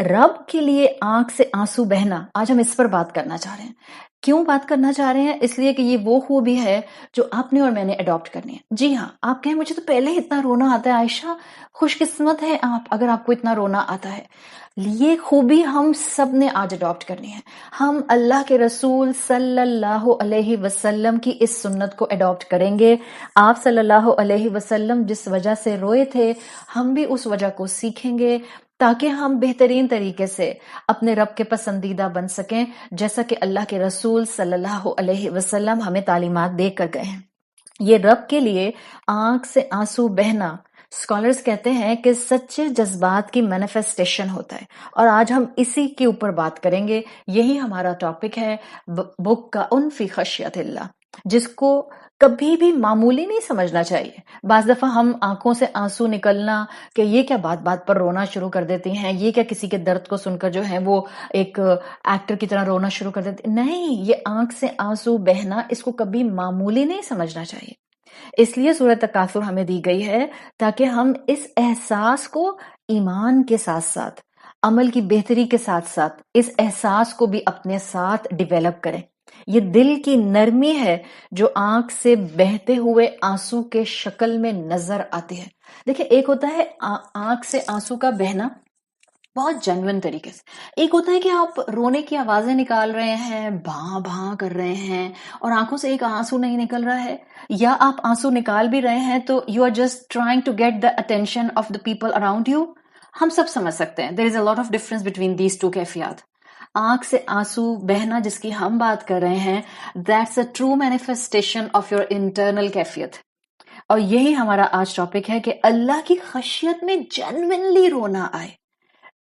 رب کے لیے آنکھ سے آنسو بہنا، آج ہم اس پر بات کرنا چاہ رہے ہیں۔ کیوں بات کرنا چاہ رہے ہیں؟ اس لیے کہ یہ وہ خوبی ہے جو آپ نے اور میں نے اڈاپٹ کرنی ہے۔ جی ہاں، آپ کہیں مجھے تو پہلے اتنا رونا آتا ہے، عائشہ خوش قسمت ہے آپ اگر آپ کو اتنا رونا آتا ہے۔ یہ خوبی ہم سب نے آج اڈاپٹ کرنی ہے۔ ہم اللہ کے رسول صلی اللہ علیہ وسلم کی اس سنت کو اڈاپٹ کریں گے۔ آپ صلی اللہ علیہ وسلم جس وجہ سے روئے تھے، ہم بھی اس وجہ کو سیکھیں گے تاکہ ہم بہترین طریقے سے اپنے رب کے پسندیدہ بن سکیں، جیسا کہ اللہ کے رسول صلی اللہ علیہ وسلم ہمیں تعلیمات دے کر گئے ہیں۔ یہ رب کے لیے آنکھ سے آنسو بہنا، اسکالرز کہتے ہیں کہ سچے جذبات کی مینیفیسٹیشن ہوتا ہے، اور آج ہم اسی کے اوپر بات کریں گے۔ یہی ہمارا ٹاپک ہے، بک کا ان فی خشیت اللہ، جس کو کبھی بھی معمولی نہیں سمجھنا چاہیے۔ بعض دفعہ ہم آنکھوں سے آنسو نکلنا کہ یہ کیا بات بات پر رونا شروع کر دیتی ہیں، یہ کیا کسی کے درد کو سن کر جو ہے وہ ایک ایکٹر کی طرح رونا شروع کر دیتی، نہیں، یہ آنکھ سے آنسو بہنا، اس کو کبھی معمولی نہیں سمجھنا چاہیے۔ اس لیے سورۃ تکاثر ہمیں دی گئی ہے تاکہ ہم اس احساس کو ایمان کے ساتھ ساتھ، عمل کی بہتری کے ساتھ ساتھ، اس احساس کو بھی اپنے ساتھ ڈیولپ کریں۔ یہ دل کی نرمی ہے جو آنکھ سے بہتے ہوئے آنسو کے شکل میں نظر آتی ہے۔ دیکھیں، ایک ہوتا ہے آنکھ سے آنسو کا بہنا بہت جینوئن طریقے سے، ایک ہوتا ہے کہ آپ رونے کی آوازیں نکال رہے ہیں، بھاں بھاں کر رہے ہیں اور آنکھوں سے ایک آنسو نہیں نکل رہا ہے، یا آپ آنسو نکال بھی رہے ہیں تو you are just trying to get the attention of the people around you. ہم سب سمجھ سکتے ہیں، there is a lot of difference between these two کیفیات۔ آنکھ سے آنسو بہنا جس کی ہم بات کر رہے ہیں، that's a true manifestation of your internal کیفیت، اور یہی ہمارا آج ٹاپک ہے کہ اللہ کی خشیت میں جینوئنلی رونا آئے،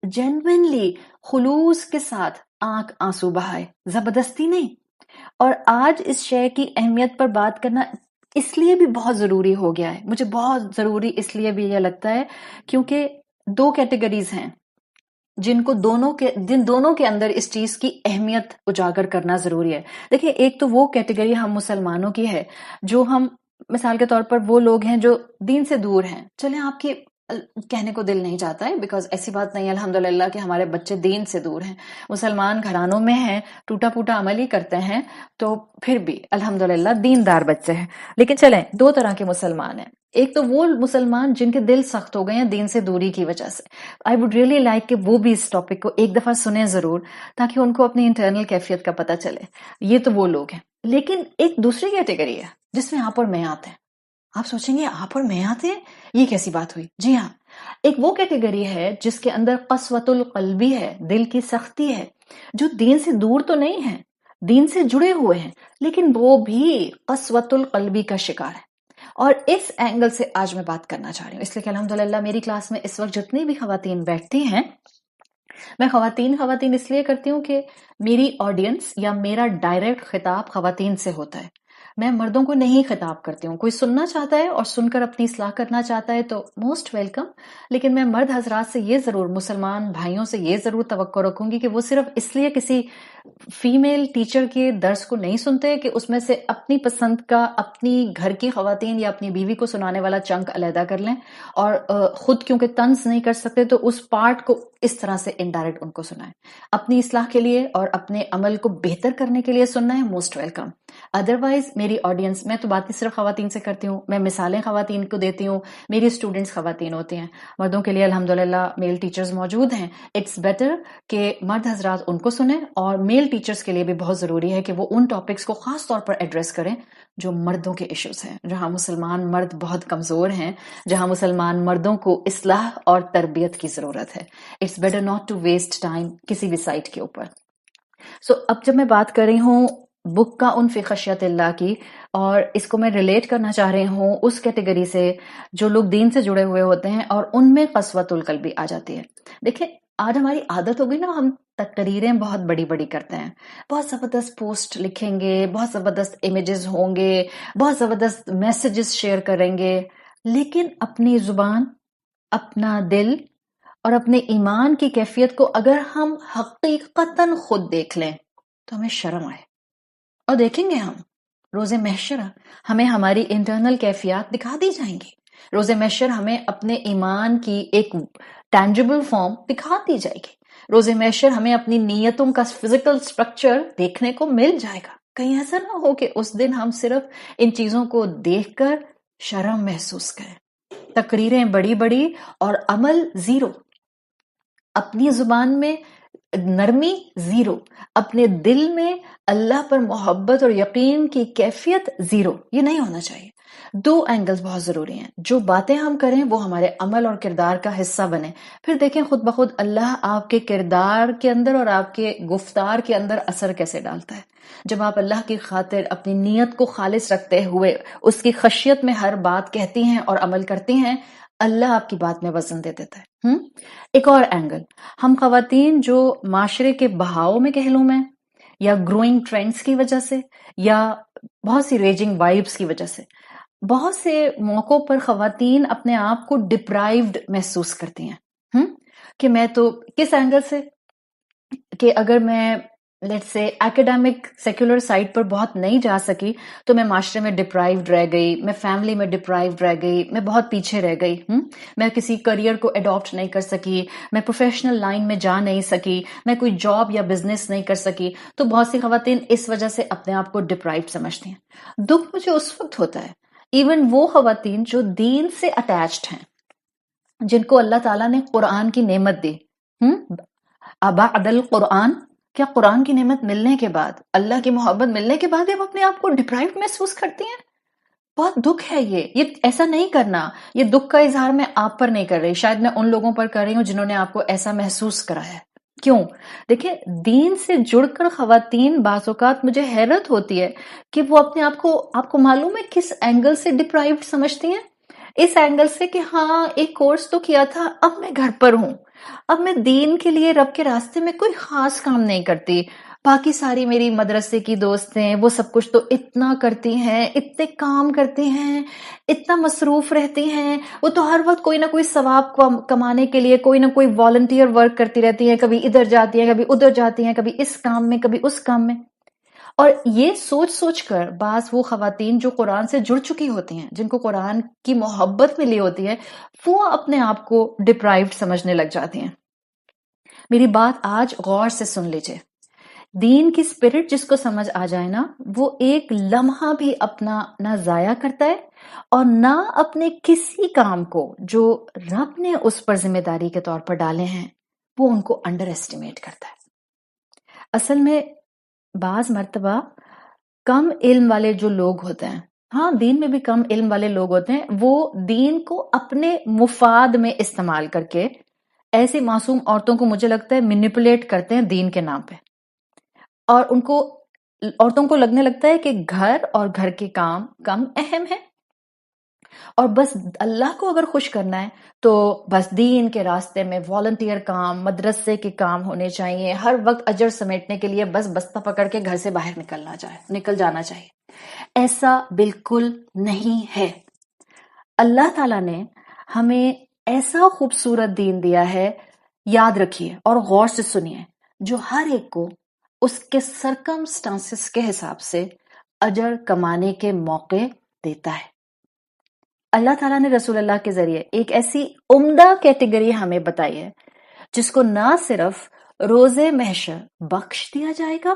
جینوئنلی خلوص کے ساتھ آنکھ آنسو بہائے، زبردستی نہیں۔ اور آج اس شے کی اہمیت پر بات کرنا اس لیے بھی بہت ضروری ہو گیا ہے، مجھے بہت ضروری اس لیے بھی یہ لگتا ہے کیونکہ دو کیٹیگریز ہیں جن دونوں کے اندر اس چیز کی اہمیت اجاگر کرنا ضروری ہے۔ دیکھیں، ایک تو وہ کیٹیگری ہم مسلمانوں کی ہے جو ہم مثال کے طور پر وہ لوگ ہیں جو دین سے دور ہیں۔ چلیں، آپ کی کہنے کو دل نہیں چاہتا ہے بیکاز ایسی بات نہیں ہے الحمدللہ کہ ہمارے بچے دین سے دور ہیں، مسلمان گھرانوں میں ہیں، ٹوٹا پوٹا عمل ہی کرتے ہیں، تو پھر بھی الحمدللہ دیندار بچے ہیں۔ لیکن چلیں، دو طرح کے مسلمان ہیں۔ ایک تو وہ مسلمان جن کے دل سخت ہو گئے ہیں دین سے دوری کی وجہ سے، آئی وڈ ریئلی لائک کہ وہ بھی اس ٹاپک کو ایک دفعہ سنیں ضرور تاکہ ان کو اپنی انٹرنل کیفیت کا پتہ چلے۔ یہ تو وہ لوگ ہیں۔ لیکن ایک دوسری کیٹیگری ہے جس میں آپ اور میں آتے ہیں۔ آپ سوچیں گے آپ اور میں آتے ہیں، یہ کیسی بات ہوئی؟ جی ہاں، ایک وہ کیٹیگری ہے جس کے اندر قسوۃ القلبی ہے، دل کی سختی ہے، جو دین سے دور تو نہیں ہے، دین سے جڑے ہوئے ہیں، لیکن وہ بھی قسوۃ القلبی کا شکار ہے۔ اور اس اینگل سے آج میں بات کرنا چاہ رہی ہوں، اس لیے کہ الحمدللہ میری کلاس میں اس وقت جتنی بھی خواتین بیٹھتی ہیں، میں خواتین اس لیے کرتی ہوں کہ میری آڈینس یا میرا ڈائریکٹ خطاب خواتین سے ہوتا ہے، میں مردوں کو نہیں خطاب کرتی ہوں۔ کوئی سننا چاہتا ہے اور سن کر اپنی اصلاح کرنا چاہتا ہے تو موسٹ ویلکم، لیکن میں مرد حضرات سے یہ ضرور، مسلمان بھائیوں سے یہ ضرور توقع رکھوں گی کہ وہ صرف اس لیے کسی فیمیل ٹیچر کے درس کو نہیں سنتے کہ اس میں سے اپنی پسند کا اپنی گھر کی خواتین یا اپنی بیوی کو سنانے والا چنک علیحدہ کر لیں، اور خود کیونکہ طنز نہیں کر سکتے تو اس پارٹ کو اس طرح سے انڈائریکٹ ان کو سنائیں۔ اپنی اصلاح کے لیے اور اپنے عمل کو بہتر کرنے کے لیے سننا ہے، موسٹ ویلکم۔ ادروائز میری آڈینس، میں تو باتیں صرف خواتین سے کرتی ہوں، میں مثالیں خواتین کو دیتی ہوں، میری اسٹوڈنٹس خواتین ہوتی ہیں، مردوں کے لیے الحمدللہ میل ٹیچرز موجود ہیں۔ اٹس بیٹر کہ مرد حضرات ان کو سنیں، اور میل ٹیچرز کے لیے بھی بہت ضروری ہے کہ وہ ان ٹاپکس کو خاص طور پر ایڈریس کریں جو مردوں کے ایشوز ہیں، جہاں مسلمان مرد بہت کمزور ہیں، جہاں مسلمان مردوں کو اصلاح اور تربیت کی ضرورت ہے۔ It's better not to waste time کسی بھی سائٹ کے اوپر۔ اب جب میں بات کر رہی ہوں بک کا ان فی خشیت اللہ کی، اور اس کو میں ریلیٹ کرنا چاہ رہی ہوں اس کیٹیگری سے جو لوگ دین سے جڑے ہوئے ہوتے ہیں اور ان میں قسوۃ القلبی آ جاتی ہے۔ دیکھیں، آج ہماری عادت ہو گئی نا، ہم تقریریں بہت بڑی بڑی کرتے ہیں، بہت زبردست پوسٹ لکھیں گے، بہت زبردست امیجز ہوں گے، بہت زبردست میسیجز شیئر کریں گے، لیکن اپنی زبان، اپنا دل اور اپنے ایمان کی کیفیت کو اگر ہم حقیقتاً خود دیکھ لیں تو ہمیں شرم آئے۔ اور دیکھیں گے ہم روز محشر ہمیں ہماری انٹرنل کیفیات دکھا دی جائیں گی، روز محشر ہمیں اپنے ایمان کی ایک ٹینجبل فارم دکھا دی جائے گی۔ روز محشر ہمیں اپنی نیتوں کا فزیکل سٹرکچر دیکھنے کو مل جائے گا. کہیں ایسا نہ ہو کہ اس دن ہم صرف ان چیزوں کو دیکھ کر شرم محسوس کریں. تقریریں بڑی بڑی اور عمل زیرو. اپنی زبان میں نرمی زیرو. اپنے دل میں اللہ پر محبت اور یقین کی کیفیت زیرو. یہ نہیں ہونا چاہیے. دو اینگلز بہت ضروری ہیں. جو باتیں ہم کریں وہ ہمارے عمل اور کردار کا حصہ بنے. پھر دیکھیں خود بخود اللہ آپ کے کردار کے اندر اور آپ کے گفتار کے اندر اثر کیسے ڈالتا ہے. جب آپ اللہ کی خاطر اپنی نیت کو خالص رکھتے ہوئے اس کی خشیت میں ہر بات کہتی ہیں اور عمل کرتی ہیں، اللہ آپ کی بات میں وزن دے دیتا ہے. ایک اور اینگل، ہم خواتین جو معاشرے کے بہاؤ میں کہہ لوں میں، یا گروئنگ ٹرینڈز کی وجہ سے، یا بہت سی ریجنگ وائبس کی وجہ سے، بہت سے موقعوں پر خواتین اپنے آپ کو ڈپرائیوڈ محسوس کرتی ہیں. کہ میں تو کس اینگل سے، کہ اگر میں لیٹ سے ایکیڈیمک سیکولر سائٹ پر بہت نہیں جا سکی تو میں معاشرے میں ڈپرائیوڈ رہ گئی، میں فیملی میں ڈپرائیوڈ رہ گئی، میں بہت پیچھے رہ گئی. میں کسی کریئر کو اڈاپٹ نہیں کر سکی، میں پروفیشنل لائن میں جا نہیں سکی، میں کوئی جاب یا بزنس نہیں کر سکی. تو بہت سی خواتین اس وجہ سے اپنے آپ کو ڈپرائیوڈ سمجھتی ہیں. دکھ مجھے اس وقت ہوتا ہے ایون وہ خواتین جو دین سے اٹیچڈ ہیں، جن کو اللہ تعالیٰ نے قرآن کی نعمت دی. بعد القرآن، کیا قرآن کی نعمت ملنے کے بعد، اللہ کی محبت ملنے کے بعد آپ اپنے آپ کو ڈپرائیوڈ محسوس کرتی ہیں؟ بہت دکھ ہے یہ ایسا نہیں کرنا. یہ دکھ کا اظہار میں آپ پر نہیں کر رہی، شاید میں ان لوگوں پر کر رہی ہوں جنہوں نے آپ کو ایسا محسوس کرایا ہے. کیوں؟ دیکھیں دین سے جڑ کر خواتین بعض اوقات مجھے حیرت ہوتی ہے کہ وہ اپنے آپ کو معلوم ہے کس اینگل سے ڈپرائیوڈ سمجھتی ہیں. اس اینگل سے کہ ہاں ایک کورس تو کیا تھا، اب میں گھر پر ہوں، اب میں دین کے لیے رب کے راستے میں کوئی خاص کام نہیں کرتی. باقی ساری میری مدرسے کی دوست ہیں، وہ سب کچھ تو اتنا کرتی ہیں، اتنے کام کرتی ہیں، اتنا مصروف رہتی ہیں، وہ تو ہر وقت کوئی نہ کوئی ثواب کمانے کے لیے کوئی نہ کوئی والنٹیئر ورک کرتی رہتی ہیں، کبھی ادھر جاتی ہیں، کبھی ادھر جاتی ہیں، کبھی اس کام میں، کبھی اس کام میں. اور یہ سوچ سوچ کر بعض وہ خواتین جو قرآن سے جڑ چکی ہوتی ہیں، جن کو قرآن کی محبت ملی ہوتی ہے، وہ اپنے آپ کو ڈپرائیوڈ سمجھنے لگ جاتی ہیں. میری بات آج غور سے سن لیجئے. دین کی اسپرٹ جس کو سمجھ آ جائے نا، وہ ایک لمحہ بھی اپنا نہ ضائع کرتا ہے اور نہ اپنے کسی کام کو جو رب نے اس پر ذمہ داری کے طور پر ڈالے ہیں وہ ان کو انڈر ایسٹیمیٹ کرتا ہے. اصل میں بعض مرتبہ کم علم والے جو لوگ ہوتے ہیں، ہاں دین میں بھی کم علم والے لوگ ہوتے ہیں، وہ دین کو اپنے مفاد میں استعمال کر کے ایسی معصوم عورتوں کو مجھے لگتا ہے مینیپولیٹ کرتے ہیں دین کے نام پہ. اور ان کو عورتوں کو لگنے لگتا ہے کہ گھر اور گھر کے کام کم اہم ہے، اور بس اللہ کو اگر خوش کرنا ہے تو بس دین کے راستے میں والنٹیئر کام، مدرسے کے کام ہونے چاہیے، ہر وقت اجر سمیٹنے کے لیے بس بستہ پکڑ کے گھر سے باہر نکل جانا چاہیے. ایسا بالکل نہیں ہے. اللہ تعالیٰ نے ہمیں ایسا خوبصورت دین دیا ہے، یاد رکھیے اور غور سے سنیے، جو ہر ایک کو اس کے سرکمسٹانسز کے حساب سے اجر کمانے کے موقع دیتا ہے. اللہ تعالیٰ نے رسول اللہ کے ذریعے ایک ایسی عمدہ کیٹیگری ہمیں بتائی ہے جس کو نہ صرف روز محشر بخش دیا جائے گا،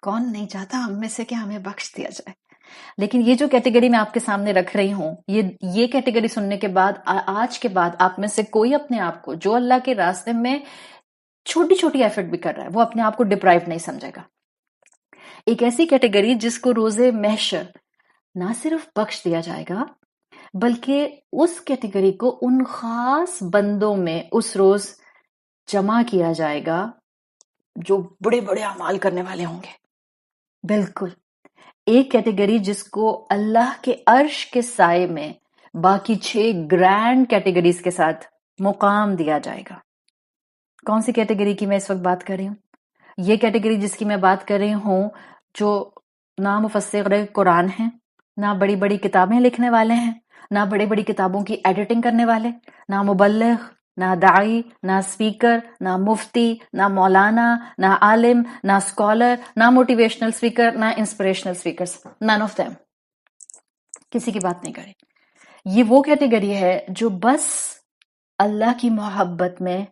کون نہیں چاہتا ہم میں سے کہ ہمیں بخش دیا جائے، لیکن یہ جو کیٹیگری میں آپ کے سامنے رکھ رہی ہوں، یہ کیٹیگری سننے کے بعد آج کے بعد آپ میں سے کوئی اپنے آپ کو جو اللہ کے راستے میں چھوٹی چھوٹی ایفرٹ بھی کر رہا ہے وہ اپنے آپ کو ڈپرائیو نہیں سمجھے گا. ایک ایسی کیٹیگری جس کو روز محشر نہ صرف بخش دیا جائے گا بلکہ اس کیٹیگری کو ان خاص بندوں میں اس روز جمع کیا جائے گا جو بڑے بڑے اعمال کرنے والے ہوں گے. بالکل ایک کیٹیگری جس کو اللہ کے عرش کے سائے میں باقی 6 گرینڈ کیٹیگریز کے ساتھ مقام دیا جائے گا. کون سی کیٹیگری کی میں اس وقت بات کر رہی ہوں؟ یہ کیٹیگری جس کی میں بات کر رہی ہوں جو نہ مفسر قرآن ہیں، نہ بڑی بڑی کتابیں لکھنے والے ہیں، نہ بڑی بڑی کتابوں کی ایڈیٹنگ کرنے والے، نہ مبلغ، نہ داعی، نہ اسپیکر، نہ مفتی، نہ مولانا، نہ عالم، نہ اسکالر، نہ موٹیویشنل اسپیکر، نہ inspirational speakers, none of them. کسی کی بات نہیں کرے. یہ وہ کیٹیگری ہے جو بس اللہ کی محبت میں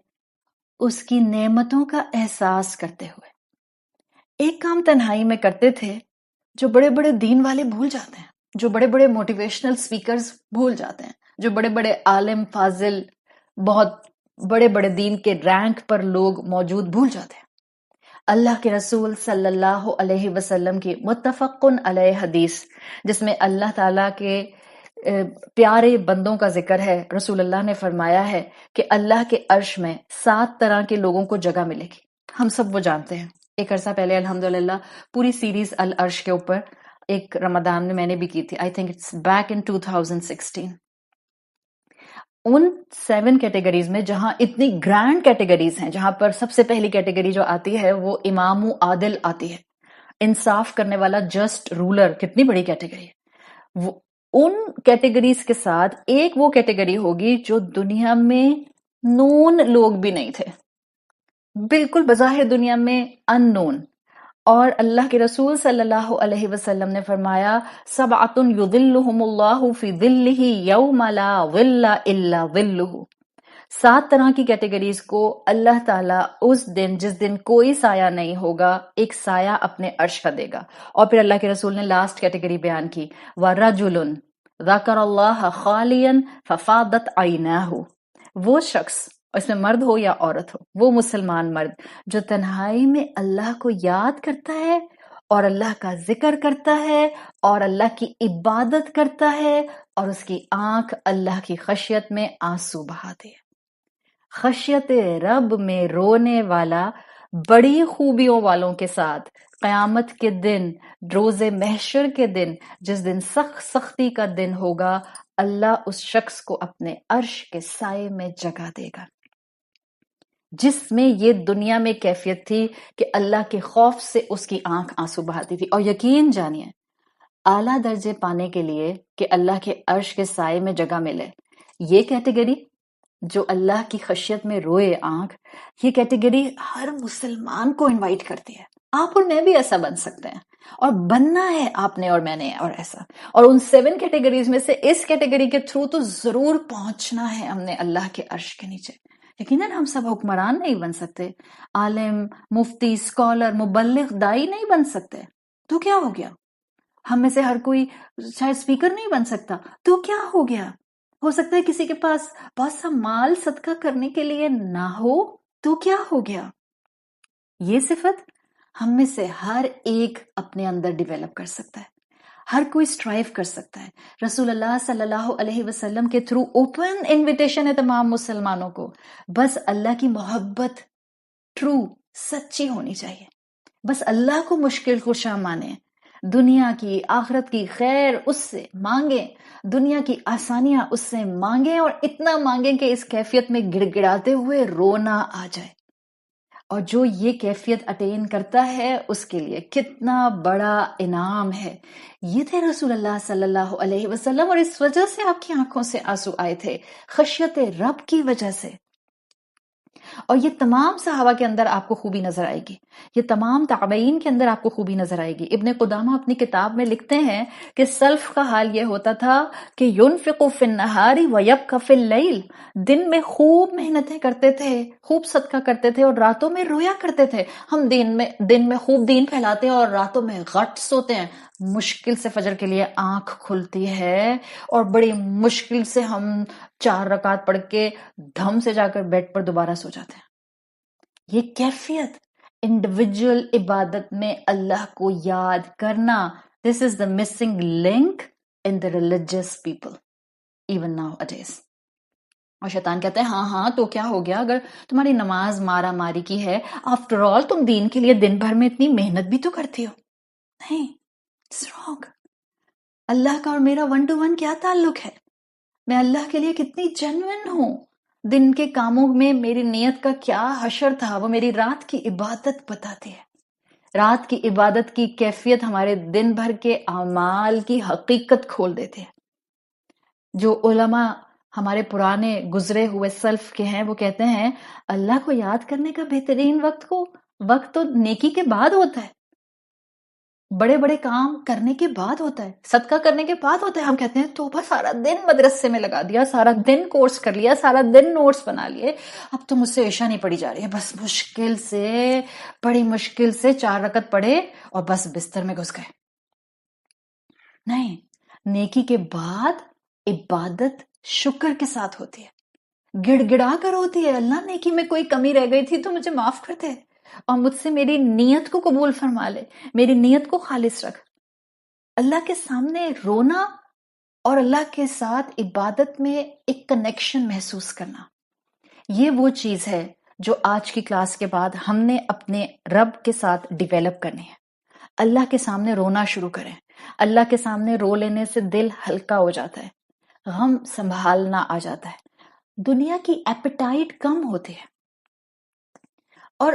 اس کی نعمتوں کا احساس کرتے ہوئے ایک کام تنہائی میں کرتے تھے جو بڑے بڑے دین والے بھول جاتے ہیں، جو بڑے بڑے موٹیویشنل سپیکرز بھول جاتے ہیں، جو بڑے بڑے عالم فاضل، بہت بڑے بڑے دین کے رینک پر لوگ موجود بھول جاتے ہیں۔ اللہ کے رسول صلی اللہ علیہ وسلم کی متفقن علیہ حدیث جس میں اللہ تعالیٰ کے پیارے بندوں کا ذکر ہے، رسول اللہ نے فرمایا ہے کہ اللہ کے عرش میں 7 طرح کے لوگوں کو جگہ ملے گی۔ ہم سب وہ جانتے ہیں، ایک عرصہ پہلے الحمدللہ پوری سیریز العرش کے اوپر ایک رمضان میں نے بھی کی تھی، I think it's back in 2016۔ In 7 categories میں جہاں اتنی گرینڈ کیٹیگریز ہیں، جہاں پر سب سے پہلی کیٹیگری جو آتی ہے وہ امام و عادل آتی ہے، انصاف کرنے والا، جسٹ رولر، کتنی بڑی کیٹیگری ہے وہ۔ ان کیٹیگریز کے ساتھ ایک وہ کیٹیگری ہوگی جو دنیا میں نون لوگ بھی نہیں تھے، بالکل بظاہر دنیا میں ان نون، اور اللہ کے رسول صلی اللہ علیہ وسلم نے فرمایا سبعۃ یظلہم اللہ فی ظلہ یوم لا ظل الا ظلہ، 7 طرح کی کیٹیگریز کو اللہ تعالیٰ اس دن جس دن کوئی سایہ نہیں ہوگا ایک سایہ اپنے عرش کا دے گا۔ اور پھر اللہ کے رسول نے لاسٹ کیٹیگری بیان کی، وَرَجُلٌ ذَكَرَ اللَّهَ خَالِيًا فَفَاضَتْ عَيْنَاهُ، وہ شخص، اس میں مرد ہو یا عورت ہو، وہ مسلمان مرد جو تنہائی میں اللہ کو یاد کرتا ہے اور اللہ کا ذکر کرتا ہے اور اللہ کی عبادت کرتا ہے اور اس کی آنکھ اللہ کی خشیت میں آنسو بہاتی ہے۔ خشیت رب میں رونے والا بڑی خوبیوں والوں کے ساتھ قیامت کے دن، روز محشر کے دن، جس دن سختی کا دن ہوگا، اللہ اس شخص کو اپنے عرش کے سائے میں جگہ دے گا، جس میں یہ دنیا میں کیفیت تھی کہ اللہ کے خوف سے اس کی آنکھ آنسو بہاتی تھی۔ اور یقین جانیے اعلیٰ درجے پانے کے لیے کہ اللہ کے عرش کے سائے میں جگہ ملے، یہ کیٹیگری جو اللہ کی خشیت میں روئے آنکھ، یہ کیٹیگری ہر مسلمان کو انوائٹ کرتی ہے۔ آپ اور میں بھی ایسا بن سکتے ہیں، اور بننا ہے آپ نے اور میں نے، اور ایسا۔ اور ان 7 کیٹیگریز میں سے اس کیٹیگری کے تھرو تو ضرور پہنچنا ہے ہم نے اللہ کے عرش کے نیچے۔ یقیناً ہم سب حکمران نہیں بن سکتے، عالم، مفتی، اسکالر، مبلغ، دائی نہیں بن سکتے، تو کیا ہو گیا؟ ہم میں سے ہر کوئی شاید اسپیکر نہیں بن سکتا، تو کیا ہو گیا؟ ہو سکتا ہے کسی کے پاس بہت سا مال صدقہ کرنے کے لیے نہ ہو، تو کیا ہو گیا؟ یہ صفت ہم میں سے ہر ایک اپنے اندر ڈیولپ کر سکتا ہے، ہر کوئی اسٹرائیو کر سکتا ہے۔ رسول اللہ صلی اللہ علیہ وسلم کے تھرو اوپن انویٹیشن ہے تمام مسلمانوں کو، بس اللہ کی محبت ٹرو، سچی ہونی چاہیے، بس اللہ کو مشکل کشا مانیں، دنیا کی آخرت کی خیر اس سے مانگیں، دنیا کی آسانیاں اس سے مانگیں، اور اتنا مانگیں کہ اس کیفیت میں گڑ گڑاتے ہوئے رونا آ جائے۔ اور جو یہ کیفیت اٹین کرتا ہے اس کے لیے کتنا بڑا انعام ہے۔ یہ تھے رسول اللہ صلی اللہ علیہ وسلم، اور اس وجہ سے آپ کی آنکھوں سے آنسو آئے تھے، خشیت رب کی وجہ سے۔ اور یہ تمام صحابہ کے اندر آپ کو خوبی نظر آئے گی، یہ تمام تابعین کے اندر آپ کو خوبی نظر آئے گی۔ ابن قدامہ اپنی کتاب میں لکھتے ہیں کہ سلف کا حال یہ ہوتا تھا کہ ينفق في النهار ويبكى في الليل، دن میں خوب محنتیں کرتے تھے، خوب صدقہ کرتے تھے، اور راتوں میں رویا کرتے تھے۔ ہم دن میں خوب دین پھیلاتے ہیں اور راتوں میں غٹ سوتے ہیں، مشکل سے فجر کے لیے آنکھ کھلتی ہے اور بڑی مشکل سے ہم 4 رکعت پڑھ کے دھم سے جا کر بیڈ پر دوبارہ سو جاتے ہیں۔ یہ کیفیت انڈیویجول عبادت میں اللہ کو یاد کرنا، this is the missing link in the religious people even nowadays. اور شیطان کہتا ہے ہاں تو کیا ہو گیا اگر تمہاری نماز مارا ماری کی ہے، آفٹر آل تم دین کے لیے دن بھر میں اتنی محنت بھی تو کرتی ہو۔ نہیں، اٹس رانگ۔ اللہ کا اور میرا 1 to 1 کیا تعلق ہے؟ میں اللہ کے لیے کتنی جینوئن ہوں، دن کے کاموں میں میری نیت کا کیا حشر تھا، وہ میری رات کی عبادت بتاتی ہے۔ رات کی عبادت کی کیفیت ہمارے دن بھر کے اعمال کی حقیقت کھول دیتے ہیں۔ جو علماء ہمارے پرانے گزرے ہوئے سلف کے ہیں وہ کہتے ہیں اللہ کو یاد کرنے کا بہترین وقت تو نیکی کے بعد ہوتا ہے۔ بڑے بڑے کام کرنے کے بعد ہوتا ہے، صدقہ کرنے کے بعد ہوتا ہے. ہم کہتے ہیں توبہ، سارا دن مدرسے میں لگا دیا، سارا دن کورس کر لیا، سارا دن نوٹس بنا لیے، اب تو مجھ سے عشاء نہیں پڑی جا رہی ہے، بس مشکل سے، بڑی مشکل سے 4 رکعت پڑھے اور بس بستر میں گھس گئے. نہیں، نیکی کے بعد عبادت شکر کے ساتھ ہوتی ہے، گڑ گڑا کر ہوتی ہے. اللہ، نیکی میں کوئی کمی رہ گئی تھی تو مجھے معاف کر دے، اور مجھ سے میری نیت کو قبول فرما لے، میری نیت کو خالص رکھ. اللہ کے سامنے رونا اور اللہ کے ساتھ عبادت میں ایک کنیکشن محسوس کرنا، یہ وہ چیز ہے جو آج کی کلاس کے بعد ہم نے اپنے رب کے ساتھ ڈیویلپ کرنی ہے. اللہ کے سامنے رونا شروع کریں. اللہ کے سامنے رو لینے سے دل ہلکا ہو جاتا ہے، غم سنبھالنا آ جاتا ہے، دنیا کی ایپیٹائٹ کم ہوتی ہے. اور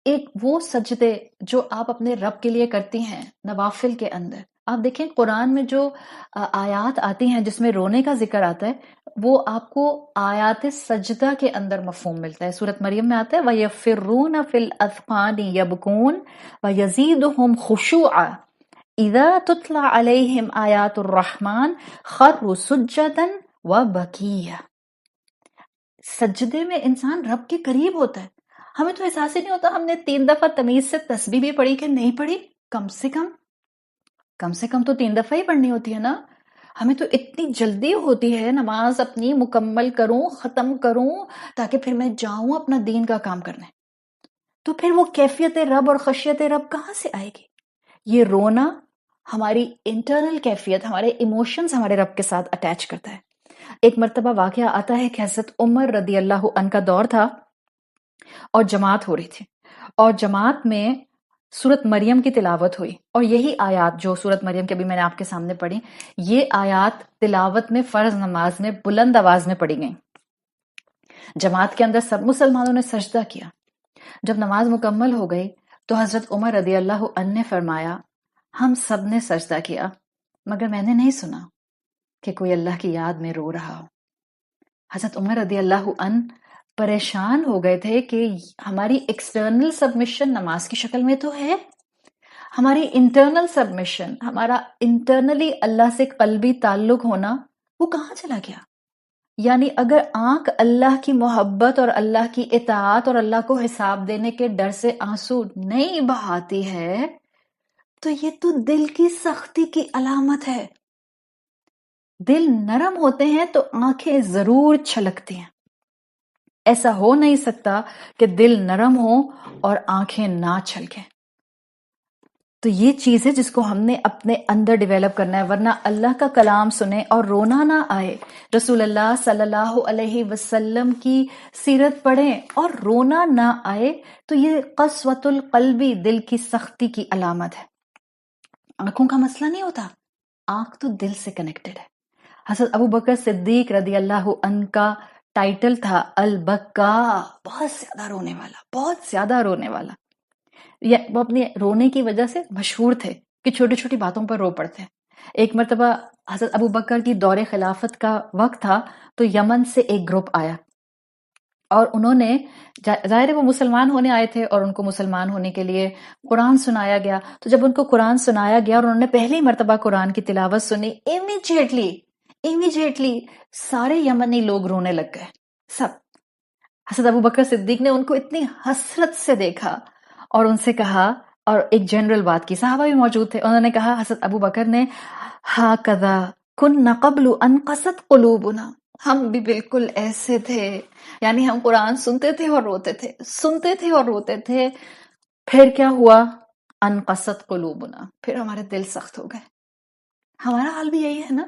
ایک وہ سجدے جو آپ اپنے رب کے لیے کرتی ہیں نوافل کے اندر، آپ دیکھیں قرآن میں جو آیات آتی ہیں جس میں رونے کا ذکر آتا ہے، وہ آپ کو آیات سجدہ کے اندر مفہوم ملتا ہے. سورۃ مریم میں آتا ہے وَيَفِرُّونَ فِي الْأَذْقَانِ يَبْكُونَ وَيَزِيدُهُمْ خُشُوعًا اِذَا تُتْلَى عَلَيْهِمْ آیَاتُ الرَّحْمَنِ خَرُّوا سُجَّدًا وَبَكِيًّا. سجدے میں انسان رب کے قریب ہوتا ہے. ہمیں تو احساس ہی نہیں ہوتا ہم نے 3 دفعہ تمیز سے تسبیح بھی پڑھی کہ نہیں پڑھی. کم سے کم تو 3 دفعہ ہی پڑھنی ہوتی ہے نا. ہمیں تو اتنی جلدی ہوتی ہے نماز اپنی مکمل کروں، ختم کروں، تاکہ پھر میں جاؤں اپنا دین کا کام کرنے. تو پھر وہ کیفیت رب اور خشیت رب کہاں سے آئے گی؟ یہ رونا ہماری انٹرنل کیفیت، ہمارے ایموشنز ہمارے رب کے ساتھ اٹیچ کرتا ہے. ایک مرتبہ واقعہ آتا ہے کہ حضرت عمر رضی اللہ عنہ کا دور تھا اور جماعت ہو رہی تھی، اور جماعت میں سورت مریم کی تلاوت ہوئی، اور یہی آیات جو سورت مریم کے بھی میں نے آپ کے سامنے پڑھی، یہ آیات تلاوت میں فرض نماز میں بلند آواز میں پڑھی گئیں. جماعت کے اندر سب مسلمانوں نے سجدہ کیا. جب نماز مکمل ہو گئی تو حضرت عمر رضی اللہ عنہ نے فرمایا ہم سب نے سجدہ کیا مگر میں نے نہیں سنا کہ کوئی اللہ کی یاد میں رو رہا ہو. حضرت عمر رضی اللہ عنہ پریشان ہو گئے تھے کہ ہماری ایکسٹرنل سبمیشن نماز کی شکل میں تو ہے، ہماری انٹرنل سبمیشن، ہمارا انٹرنلی اللہ سے قلبی تعلق ہونا، وہ کہاں چلا گیا؟ یعنی اگر آنکھ اللہ کی محبت اور اللہ کی اطاعت اور اللہ کو حساب دینے کے ڈر سے آنسو نہیں بہاتی ہے تو یہ تو دل کی سختی کی علامت ہے. دل نرم ہوتے ہیں تو آنکھیں ضرور چھلکتی ہیں. ایسا ہو نہیں سکتا کہ دل نرم ہو اور آنکھیں نہ چھلکیں. تو یہ چیز ہے جس کو ہم نے اپنے اندر ڈیویلپ کرنا ہے، ورنہ اللہ کا کلام سنیں اور رونا نہ آئے، رسول اللہ صلی اللہ علیہ وسلم کی سیرت پڑھیں اور رونا نہ آئے تو یہ قسوۃ القلبی، دل کی سختی کی علامت ہے. آنکھوں کا مسئلہ نہیں ہوتا، آنکھ تو دل سے کنیکٹڈ ہے. حضرت ابو بکر صدیق رضی اللہ عنہ کا ٹائٹل تھا البکا، بہت زیادہ رونے والا، بہت زیادہ رونے والا. وہ اپنے رونے کی وجہ سے مشہور تھے کہ چھوٹی چھوٹی باتوں پر رو پڑتے ہیں. ایک مرتبہ حضرت ابو بکر کی دور خلافت کا وقت تھا تو یمن سے ایک گروپ آیا اور انہوں نے، ظاہر ہے وہ مسلمان ہونے آئے تھے اور ان کو مسلمان ہونے کے لیے قرآن سنایا گیا. تو جب ان کو قرآن سنایا گیا اور انہوں نے پہلی مرتبہ قرآن کی تلاوت سنی، امیجیٹلی سارے یمنی لوگ رونے لگ گئے، سب. حضرت ابو بکر صدیق نے ان کو اتنی حسرت سے دیکھا اور ان سے کہا، اور ایک جنرل بات کی، صحابہ بھی موجود تھے، انہوں نے کہا حضرت ابو بکر نے ہَكَذَا كُنَّا قَبْلُ أَنْ قَسَتْ قُلُوبُنَا، ہم بھی بالکل ایسے تھے، یعنی ہم قرآن سنتے تھے اور روتے تھے، سنتے تھے اور روتے تھے. پھر کیا ہوا؟ ان قست قلوبنا، پھر ہمارے دل سخت ہو گئے. ہمارا حال بھی یہی ہے نا،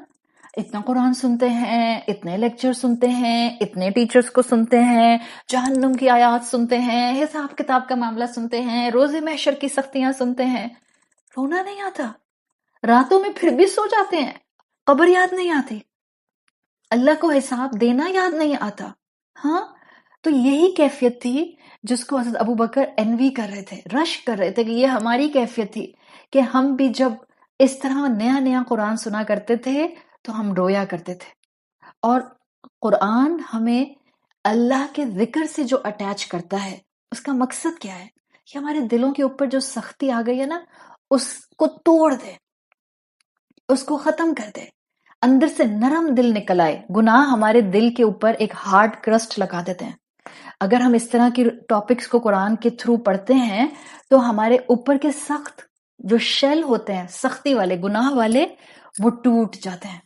اتنا قرآن سنتے ہیں، اتنے لیکچر سنتے ہیں، اتنے ٹیچرز کو سنتے ہیں، جہنم کی آیات سنتے ہیں، حساب کتاب کا معاملہ سنتے ہیں، روز محشر کی سختیاں سنتے ہیں، رونا نہیں آتا. راتوں میں پھر بھی سو جاتے ہیں، قبر یاد نہیں آتی، اللہ کو حساب دینا یاد نہیں آتا. ہاں، تو یہی کیفیت تھی جس کو حضرت ابو بکر انوی کر رہے تھے، رش کر رہے تھے کہ یہ ہماری کیفیت تھی کہ ہم بھی جب اس طرح نیا نیا قرآن سنا کرتے تھے تو ہم رویا کرتے تھے. اور قرآن ہمیں اللہ کے ذکر سے جو اٹیچ کرتا ہے، اس کا مقصد کیا ہے؟ کہ ہمارے دلوں کے اوپر جو سختی آ گئی ہے نا، اس کو توڑ دے، اس کو ختم کر دے، اندر سے نرم دل نکل آئے۔ گناہ ہمارے دل کے اوپر ایک ہارڈ کرسٹ لگا دیتے ہیں۔ اگر ہم اس طرح کی ٹاپکس کو قرآن کے تھرو پڑھتے ہیں تو ہمارے اوپر کے سخت جو شیل ہوتے ہیں، سختی والے، گناہ والے، وہ ٹوٹ جاتے ہیں۔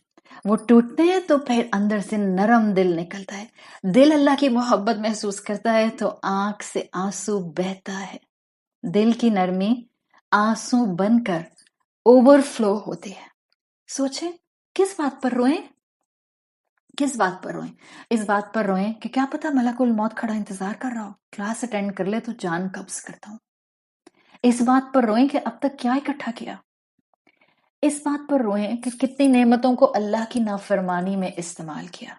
وہ ٹوٹتے ہیں تو پھر اندر سے نرم دل نکلتا ہے۔ دل اللہ کی محبت محسوس کرتا ہے تو آنکھ سے آنسو بہتا ہے۔ دل کی نرمی آنسو بن کر اوور فلو ہوتی ہے۔ سوچیں کس بات پر روئیں؟ کس بات پر روئیں؟ اس بات پر روئیں کہ کیا پتا ملک الموت کھڑا انتظار کر رہا ہو، کلاس اٹینڈ کر لے تو جان قبض کرتا ہوں۔ اس بات پر روئیں کہ اب تک کیا اکٹھا کیا۔ اس بات پر روئیں کہ کتنی نعمتوں کو اللہ کی نافرمانی میں استعمال کیا۔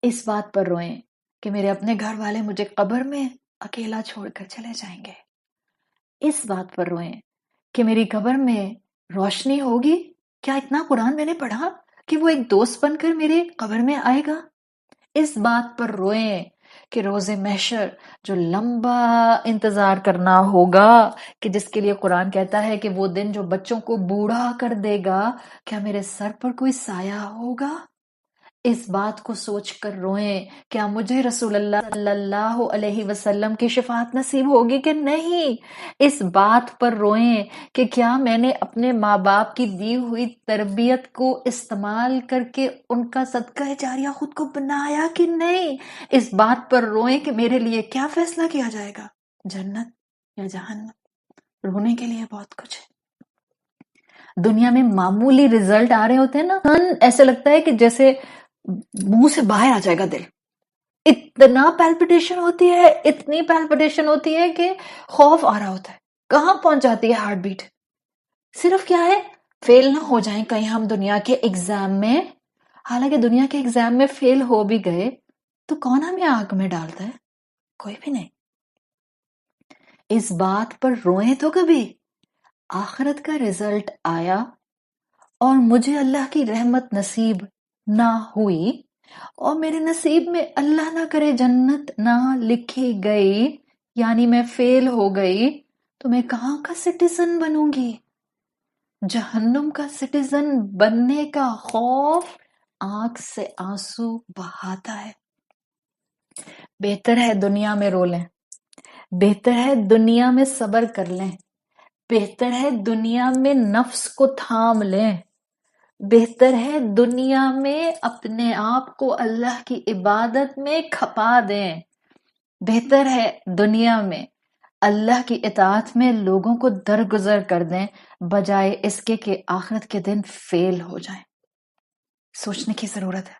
اس بات پر روئیں کہ میرے اپنے گھر والے مجھے قبر میں اکیلا چھوڑ کر چلے جائیں گے۔ اس بات پر روئیں کہ میری قبر میں روشنی ہوگی، کیا اتنا قرآن میں نے پڑھا کہ وہ ایک دوست بن کر میرے قبر میں آئے گا۔ اس بات پر روئیں کہ روز محشر جو لمبا انتظار کرنا ہوگا، کہ جس کے لیے قرآن کہتا ہے کہ وہ دن جو بچوں کو بوڑھا کر دے گا، کیا میرے سر پر کوئی سایہ ہوگا۔ اس بات کو سوچ کر روئیں، کیا مجھے رسول اللہ صلی اللہ علیہ وسلم کی شفاعت نصیب ہوگی کہ نہیں۔ اس بات پر روئیں کہ کیا میں نے اپنے ماں باپ کی دی ہوئی تربیت کو استعمال کر کے ان کا صدقہ جاریہ خود کو بنایا کہ نہیں۔ اس بات پر روئیں کہ میرے لیے کیا فیصلہ کیا جائے گا، جنت یا جہنم۔ رونے کے لیے بہت کچھ ہے۔ دنیا میں معمولی رزلٹ آ رہے ہوتے ہیں نا، ایسے لگتا ہے کہ جیسے منہ سے باہر آ جائے گا دل، اتنا پیلپٹیشن ہوتی ہے، اتنی پیلپٹیشن ہوتی ہے کہ خوف آ رہا ہوتا ہے۔ کہاں پہنچ جاتی ہے ہارٹ بیٹ؟ صرف کیا ہے، فیل نہ ہو جائیں کہیں ہم دنیا کے ایگزام میں۔ حالانکہ دنیا کے ایگزام میں فیل ہو بھی گئے تو کون ہمیں آگ میں ڈالتا ہے؟ کوئی بھی نہیں۔ اس بات پر روئیں تو کبھی آخرت کا رزلٹ آیا اور مجھے اللہ کی رحمت نصیب نہ ہوئی، اور میرے نصیب میں اللہ نہ کرے جنت نہ لکھی گئی، یعنی میں فیل ہو گئی، تو میں کہاں کا سٹیزن بنوں گی؟ جہنم کا سٹیزن بننے کا خوف آنکھ سے آنسو بہاتا ہے۔ بہتر ہے دنیا میں رو لیں، بہتر ہے دنیا میں صبر کر لیں، بہتر ہے دنیا میں نفس کو تھام لیں، بہتر ہے دنیا میں اپنے آپ کو اللہ کی عبادت میں کھپا دیں، بہتر ہے دنیا میں اللہ کی اطاعت میں لوگوں کو درگزر کر دیں، بجائے اس کے کہ آخرت کے دن فیل ہو جائیں۔ سوچنے کی ضرورت ہے۔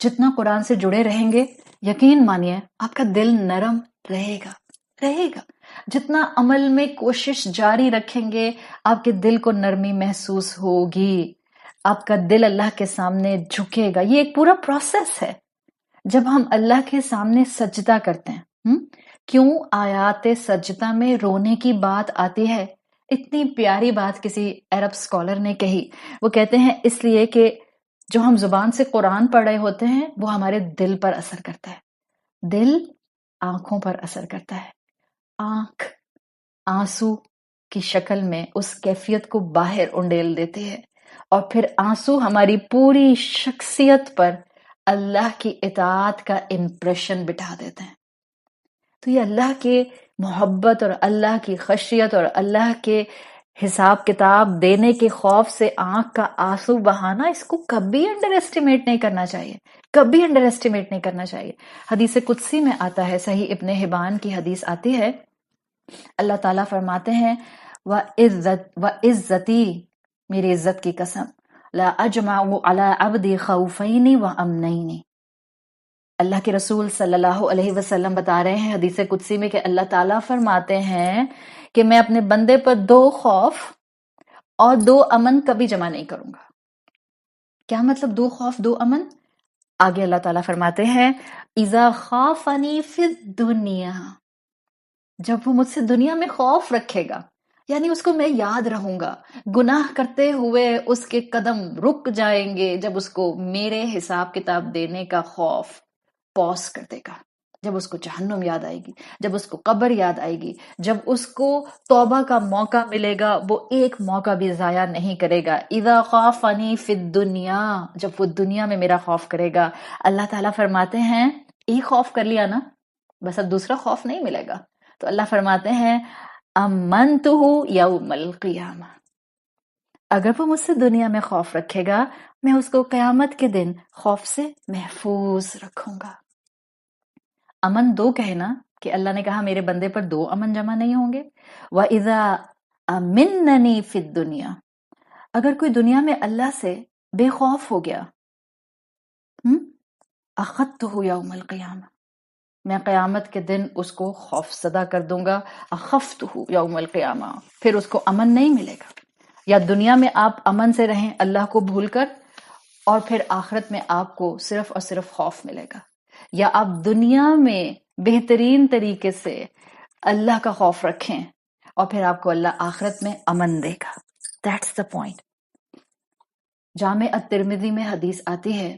جتنا قرآن سے جڑے رہیں گے، یقین مانیے آپ کا دل نرم رہے گا، رہے گا۔ جتنا عمل میں کوشش جاری رکھیں گے، آپ کے دل کو نرمی محسوس ہوگی، آپ کا دل اللہ کے سامنے جھکے گا۔ یہ ایک پورا پروسیس ہے۔ جب ہم اللہ کے سامنے سجدہ کرتے ہیں، کیوں آیات سجدہ میں رونے کی بات آتی ہے؟ اتنی پیاری بات کسی عرب اسکالر نے کہی۔ وہ کہتے ہیں اس لیے کہ جو ہم زبان سے قرآن پڑھ رہے ہوتے ہیں وہ ہمارے دل پر اثر کرتا ہے، دل آنکھوں پر اثر کرتا ہے، آنکھ آنسو کی شکل میں اس کیفیت کو باہر انڈیل دیتے ہیں، اور پھر آنسو ہماری پوری شخصیت پر اللہ کی اطاعت کا امپریشن بٹھا دیتے ہیں۔ تو یہ اللہ کے محبت اور اللہ کی خشیت اور اللہ کے حساب کتاب دینے کے خوف سے آنکھ کا آنسو بہانا، اس کو کبھی انڈر ایسٹیمیٹ نہیں کرنا چاہیے، کبھی انڈر ایسٹیمیٹ نہیں کرنا چاہیے۔ حدیث قدسی میں آتا ہے، صحیح ابن حبان کی حدیث آتی ہے، اللہ تعالیٰ فرماتے ہیں وَعِزَّتِي، میری عزت کی قسم، لَا أَجْمَعُ عَلَىٰ عَبْدِي خَوْفَيْنِ وَأَمْنَيْنِ۔ اللہ کے رسول صلی اللہ علیہ وسلم بتا رہے ہیں حدیث قدسی میں کہ اللہ تعالیٰ فرماتے ہیں کہ میں اپنے بندے پر 2 خوف اور 2 امن کبھی جمع نہیں کروں گا۔ کیا مطلب 2 خوف 2 امن؟ آگے اللہ تعالیٰ فرماتے ہیں اِذَا خَافَنِي فِي الدُّنْيَا، جب وہ مجھ سے دنیا میں خوف رکھے گا، یعنی اس کو میں یاد رہوں گا، گناہ کرتے ہوئے اس کے قدم رک جائیں گے جب اس کو میرے حساب کتاب دینے کا خوف پوز کر دے گا۔ جب اس کو جہنم یاد آئے گی، جب اس کو قبر یاد آئے گی، جب اس کو توبہ کا موقع ملے گا، وہ ایک موقع بھی ضائع نہیں کرے گا. اذا خافنی فی الدنیا، جب وہ دنیا میں میرا خوف کرے گا. اللہ تعالیٰ فرماتے ہیں ایک خوف کر لیا نا، بس اب دوسرا خوف نہیں ملے گا. تو اللہ فرماتے ہیں امنتہ یوم القیامہ، اگر وہ مجھ سے دنیا میں خوف رکھے گا، میں اس کو قیامت کے دن خوف سے محفوظ رکھوں گا. امن دو کہنا کہ اللہ نے کہا میرے بندے پر دو امن جمع نہیں ہوں گے. وَإِذَا أَمِنَّنِي فِي الدُّنْيَا، اگر کوئی دنیا میں اللہ سے بے خوف ہو گیا، أَخَذْتُهُ يَوْمَ الْقِيَامَةِ، میں قیامت کے دن اس کو خوف زدہ کر دوں گا. أَخَفْتُهُ يَوْمَ الْقِيَامَةِ، پھر اس کو امن نہیں ملے گا. یا دنیا میں آپ امن سے رہیں اللہ کو بھول کر، اور پھر آخرت میں آپ کو صرف اور صرف خوف ملے گا. یا آپ دنیا میں بہترین طریقے سے اللہ کا خوف رکھیں اور پھر آپ کو اللہ آخرت میں امن دے گا. That's the point. جامع الترمذی میں حدیث آتی ہے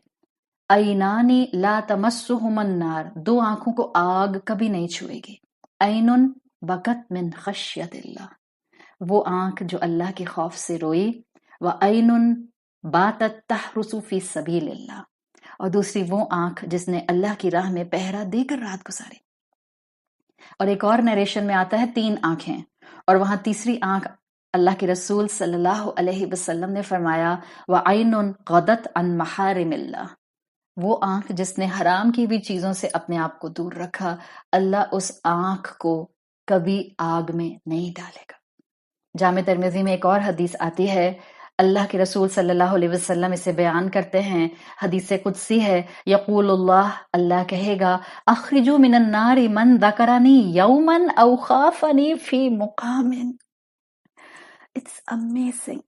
عینانی لا تمسہم النار، دو آنکھوں کو آگ کبھی نہیں چھوئے گی. عین بکت من خشیت اللہ، وہ آنکھ جو اللہ کے خوف سے روئی. وعین باتت تحرس فی سبیل اللہ، اور دوسری وہ آنکھ جس نے اللہ کی راہ میں پہرا دے کر رات گزاری. اور ایک اور نیریشن میں آتا ہے 3 آنکھیں، اور وہاں تیسری آنکھ اللہ کے رسول صلی اللہ علیہ وسلم نے فرمایا وَعَيْنٌ غَدَتْ عَنْ مَحَارِمِ اللَّهِ، وہ آنکھ جس نے حرام کی بھی چیزوں سے اپنے آپ کو دور رکھا، اللہ اس آنکھ کو کبھی آگ میں نہیں ڈالے گا. جامع ترمذی میں ایک اور حدیث آتی ہے، اللہ کے رسول صلی اللہ علیہ وسلم اسے بیان کرتے ہیں، حدیث قدسی ہے. یقول اللہ، اللہ کہے گا اخرجوا من النار من ذکرنی یوما او خافنی فی مقام. It's amazing.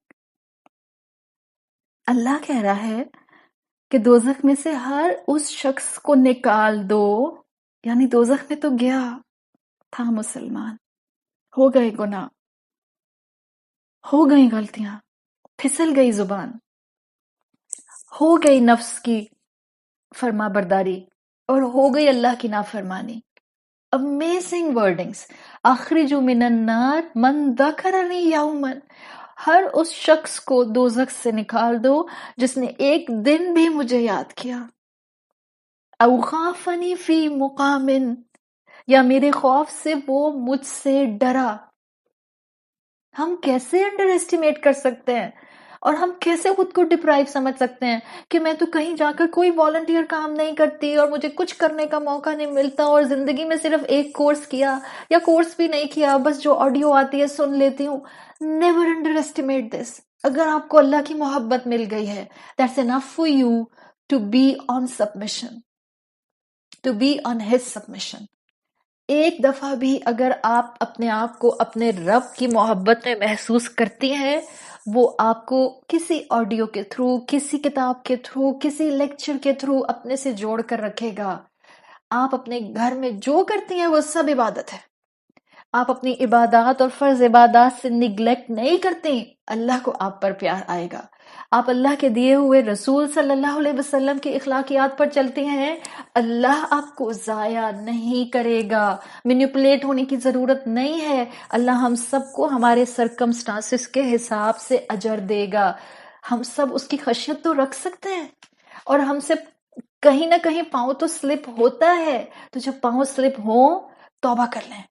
اللہ کہہ رہا ہے کہ دوزخ میں سے ہر اس شخص کو نکال دو، یعنی دوزخ میں تو گیا تھا مسلمان، ہو گئے گناہ، ہو گئی غلطیاں، پھسل گئی زبان، ہو گئی نفس کی فرما برداری، اور ہو گئی اللہ کی نافرمانی. Amazing wordings. اخرجوا من النار من ذکرنی یوما، ہر اس شخص کو دوزخ سے نکال دو جس نے ایک دن بھی مجھے یاد کیا. او خافنی فی مقام، یا میرے خوف سے وہ مجھ سے ڈرا. ہم کیسے انڈر ایسٹیمیٹ کر سکتے ہیں، اور ہم کیسے خود کو ڈپرائیو سمجھ سکتے ہیں کہ میں تو کہیں جا کر کوئی والنٹیئر کام نہیں کرتی اور مجھے کچھ کرنے کا موقع نہیں ملتا، اور زندگی میں صرف ایک کورس کیا یا کورس بھی نہیں کیا، بس جو آڈیو آتی ہے سن لیتی ہوں. Never underestimate this. اگر آپ کو اللہ کی محبت مل گئی ہے، that's enough for you to be on submission, to be on his submission. ایک دفعہ بھی اگر آپ اپنے آپ کو اپنے رب کی محبت میں محسوس کرتی ہیں، وہ آپ کو کسی آڈیو کے تھرو، کسی کتاب کے تھرو، کسی لیکچر کے تھرو اپنے سے جوڑ کر رکھے گا. آپ اپنے گھر میں جو کرتی ہیں وہ سب عبادت ہے. آپ اپنی عبادات اور فرض عبادات سے نگلیکٹ نہیں کرتی، اللہ کو آپ پر پیار آئے گا. آپ اللہ کے دیے ہوئے رسول صلی اللہ علیہ وسلم کی اخلاقیات پر چلتی ہیں، اللہ آپ کو ضائع نہیں کرے گا. مینیپولیٹ ہونے کی ضرورت نہیں ہے. اللہ ہم سب کو ہمارے سرکمسٹانسز کے حساب سے اجر دے گا. ہم سب اس کی خشیت تو رکھ سکتے ہیں، اور ہم سے کہیں نہ کہیں پاؤں تو سلپ ہوتا ہے. تو جب پاؤں سلپ ہوں توبہ کر لیں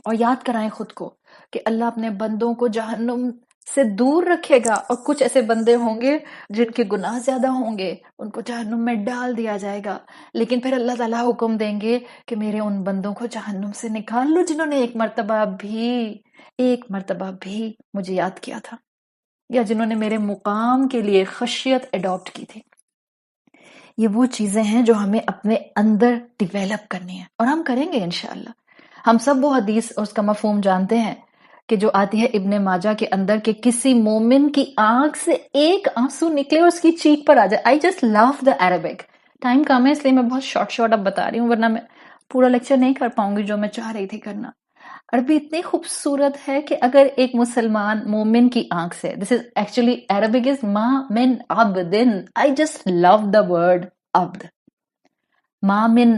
اور یاد کرائیں خود کو کہ اللہ اپنے بندوں کو جہنم سے دور رکھے گا، اور کچھ ایسے بندے ہوں گے جن کے گناہ زیادہ ہوں گے، ان کو جہنم میں ڈال دیا جائے گا. لیکن پھر اللہ تعالیٰ حکم دیں گے کہ میرے ان بندوں کو جہنم سے نکال لو جنہوں نے ایک مرتبہ بھی مجھے یاد کیا تھا، یا جنہوں نے میرے مقام کے لیے خشیت اڈاپٹ کی تھی. یہ وہ چیزیں ہیں جو ہمیں اپنے اندر ڈیویلپ کرنی ہیں، اور ہم کریں گے انشاءاللہ. ہم سب وہ حدیث اور اس کا مفہوم جانتے ہیں کہ جو آتی ہے ابن ماجہ کے اندر کہ کسی مومن کی آنکھ سے ایک آنسو نکلے اور اس کی چیک پر آ جائے. I just love the Arabic. Time کم ہے اس لیے میں بہت شارٹ اب بتا رہی ہوں، ورنہ میں پورا لیکچر نہیں کر پاؤں گی جو میں چاہ رہی تھی کرنا. عربی اتنی خوبصورت ہے کہ اگر ایک مسلمان مومن کی آنکھ سے، this is actually Arabic is ما من عبد. I just love the word عبد. ما من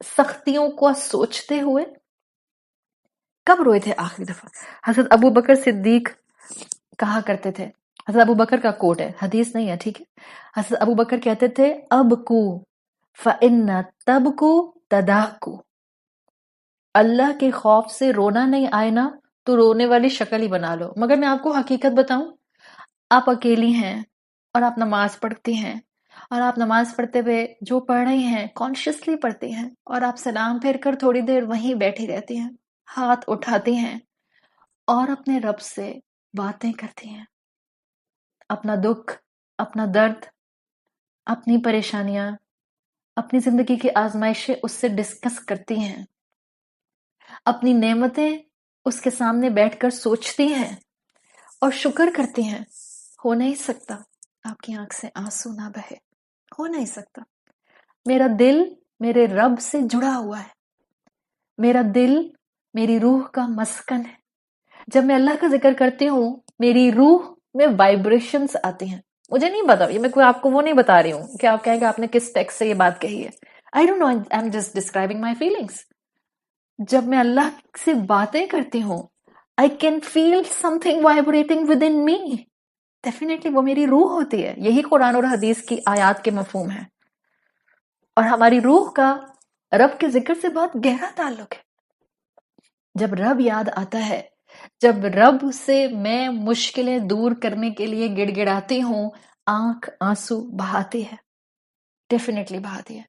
سختیوں کو سوچتے ہوئے؟ کب روئے تھے آخری دفعہ؟ حضرت ابو بکر صدیق کہا کرتے تھے، حضرت ابو بکر کا کوٹ ہے، حدیث نہیں ہے، ٹھیک ہے، حضرت ابو بکر کہتے تھے ابکو فإن تبکو تداکو، اللہ کے خوف سے رونا نہیں آئے نا تو رونے والی شکل ہی بنا لو۔ مگر میں آپ کو حقیقت بتاؤں، آپ اکیلی ہیں اور آپ نماز پڑھتی ہیں، اور آپ نماز پڑھتے ہوئے جو پڑھ رہی ہیں کانشیسلی پڑھتی ہیں، اور آپ سلام پھیر کر تھوڑی دیر وہیں بیٹھی رہتی ہیں، ہاتھ اٹھاتی ہیں اور اپنے رب سے باتیں کرتی ہیں، اپنا دکھ، اپنا درد، اپنی پریشانیاں، اپنی زندگی کی آزمائشیں اس سے ڈسکس کرتی ہیں، اپنی نعمتیں اس کے سامنے بیٹھ کر سوچتی ہیں اور شکر کرتی ہیں۔ ہو نہیں سکتا آپ کی آنکھ سے آنسو نہ بہے، ہو نہیں سکتا۔ میرا دل میرے رب سے جڑا ہوا ہے، میرا دل میری روح کا مسکن ہے۔ جب میں اللہ کا ذکر کرتی ہوں میری روح میں وائبریشنز آتی ہیں۔ مجھے نہیں پتا، یہ میں کوئی آپ کو وہ نہیں بتا رہی ہوں کہ آپ کہیں کہ آپ نے کس ٹیکسٹ سے یہ بات کہی ہے۔ I don't know, I'm just describing my feelings۔ جب میں اللہ سے باتیں کرتی ہوں I can feel something vibrating within me۔ Definitely وہ میری روح ہوتی ہے۔ یہی قرآن اور حدیث کی آیات کے مفہوم ہے، اور ہماری روح کا رب کے ذکر سے بہت گہرا تعلق ہے۔ جب رب یاد آتا ہے، جب رب سے میں مشکلیں دور کرنے کے لیے گڑ گڑاتی ہوں، آنکھ آنسو بہاتی ہے، ڈیفینیٹلی بہاتی ہے۔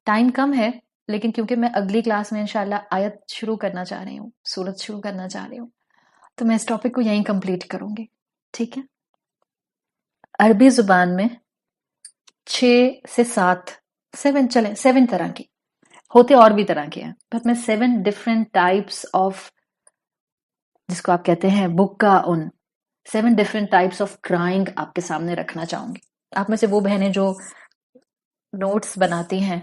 ٹائم کم ہے، لیکن کیونکہ میں اگلی کلاس میں انشاءاللہ آیت شروع کرنا چاہ رہی ہوں، سورت شروع کرنا چاہ رہی ہوں، تو میں اس ٹاپک کو یہیں کمپلیٹ کروں گی، ٹھیک ہے۔ عربی زبان میں 6 سے 7 طرح کی ہوتے، اور بھی طرح کے ہیں، بٹ میں 7 ڈفرینٹ ٹائپس آف، جس کو آپ کہتے ہیں بکا ان، 7 ڈفرینٹ ٹائپس آف کرائنگ آپ کے سامنے رکھنا چاہوں گی۔ آپ میں سے وہ بہنیں جو نوٹس بناتی ہیں،